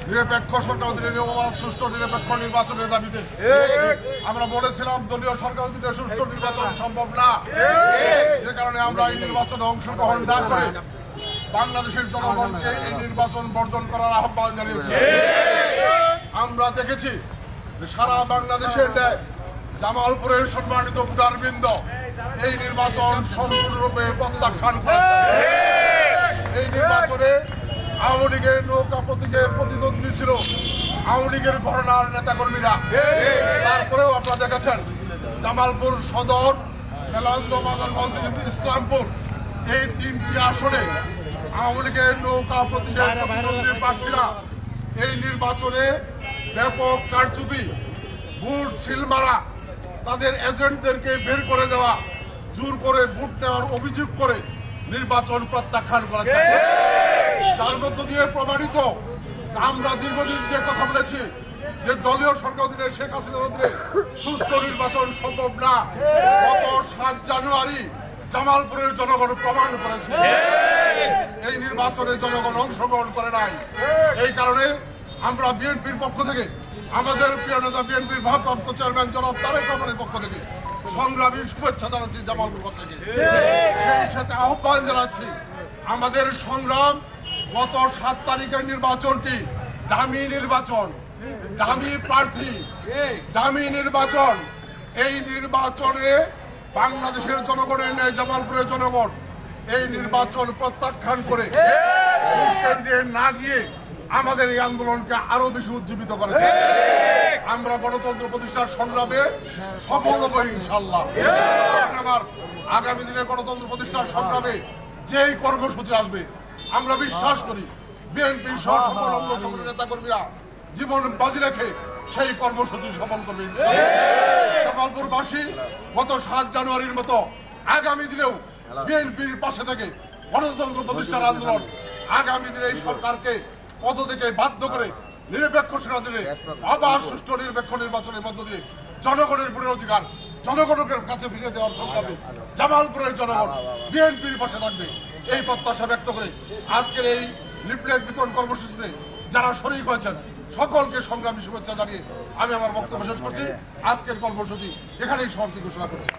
নিরপেক্ষ সরকার অধীনে সুষ্ঠু নিরপেক্ষ নির্বাচনের দাবিতে আমরা বলেছিলাম দলীয় সরকার অধীনে সুষ্ঠু নির্বাচন সম্ভব না, যে কারণে আমরা এই নির্বাচনে অংশগ্রহণ না করে বাংলাদেশের জনগণকে এই নির্বাচন বর্জন করার আহ্বান জানিয়েছি। আমরা দেখেছি সারা বাংলাদেশের ন্যায় জামালপুরের সম্মানিত ভোটারবৃন্দ এই নির্বাচন সম্পূর্ণরূপে প্রত্যাখ্যান করেছে। এই নির্বাচনে আওয়ামী লীগের নৌকা প্রতীকে প্রতিদ্বন্দ্বী ছিল আওয়ামী লীগের ঘরানার নেতাকর্মীরা। তারপরেও আপনারা দেখেছেন জামালপুর সদর, মেলান্দ, মাদারগঞ্জ, ইসলামপুর এই তিনটি আসনে আওয়ামী লীগের নৌকা প্রতীকের প্রতিদ্বন্দ্বী প্রার্থীরা এই নির্বাচনে ব্যাপক কারচুপি, ভোট সিল মারা, তাদের এজেন্টদেরকে বের করে দেওয়া, জোর করে ভোট নেওয়ার অভিযোগ করে নির্বাচন প্রত্যাখ্যান করেছে। যার মধ্য দিয়ে প্রমাণিত আমরা দীর্ঘদিন যে কথা বলেছি যে দলীয় সরকার অধীনে শেখ হাসিনার অধীনে সুষ্ঠু নির্বাচন সম্ভব না, গত 7 জানুয়ারি জামালপুরের জনগণ প্রমাণ করেছে এই নির্বাচনে জনগণ অংশগ্রহণ করে নাই। এই কারণে আমরা বিএনপির পক্ষ থেকে, আমাদের প্রিয় নেতা বিএনপির ভারপ্রাপ্ত চেয়ারম্যান জনাব তারেক রহমানের পক্ষ থেকে সংগ্রামী শুভেচ্ছা জানাচ্ছি জামালপুর পক্ষ থেকে। সেই সাথে আহ্বান জানাচ্ছি আমাদের সংগ্রাম গত 7 তারিখের নির্বাচনটি দামি নির্বাচন, দামি প্রার্থী, দামি নির্বাচন। এই নির্বাচনে বাংলাদেশের জনগণের ন্যায় জামালপুরের জনগণ এই নির্বাচন প্রত্যাখ্যান করে কেন্দ্রে না গিয়ে আমাদের এই আন্দোলনকে আরো বেশি উজ্জীবিত করেছে। আমরা গণতন্ত্র প্রতিষ্ঠার সংগ্রামে সফল হব ইনশাআল্লাহ। আমার আগামী দিনে গণতন্ত্র প্রতিষ্ঠার সংগ্রামে যেই কর্মসূচি আসবে আমরা বিশ্বাস করি বিএনপি সহ সকল অঙ্গ সংগঠনের নেতাকর্মীরা জীবন বাজি রেখে সেই কর্মসূচি সফল করবে। জামালপুরবাসী গত 7 জানুয়ারির মতো আগামী দিনেও বিএনপির পাশে থেকে গণতন্ত্র প্রতিষ্ঠার আন্দোলন আগামী দিনে এই সরকারকে পদ থেকে বাধ্য করে নিরপেক্ষ সেনাদিনে আবার সুষ্ঠু নিরপেক্ষ নির্বাচনের মধ্য দিয়ে জনগণের ভোটের অধিকার জনগণের কাছে ফিরে দেওয়ার সংগ্রামে জামালপুরের জনগণ বিএনপির পাশে থাকবে এই প্রত্যাশা ব্যক্ত করে আজকের এই লিফলেট বিতরণ কর্মসূচিতে যারা শরীক হয়েছেন সকলকে সংগ্রামী শুভেচ্ছা জানিয়ে আমি আমার বক্তব্য শেষ করছি। আজকের কর্মসূচি এখানেই সমাপ্তি ঘোষণা করছি।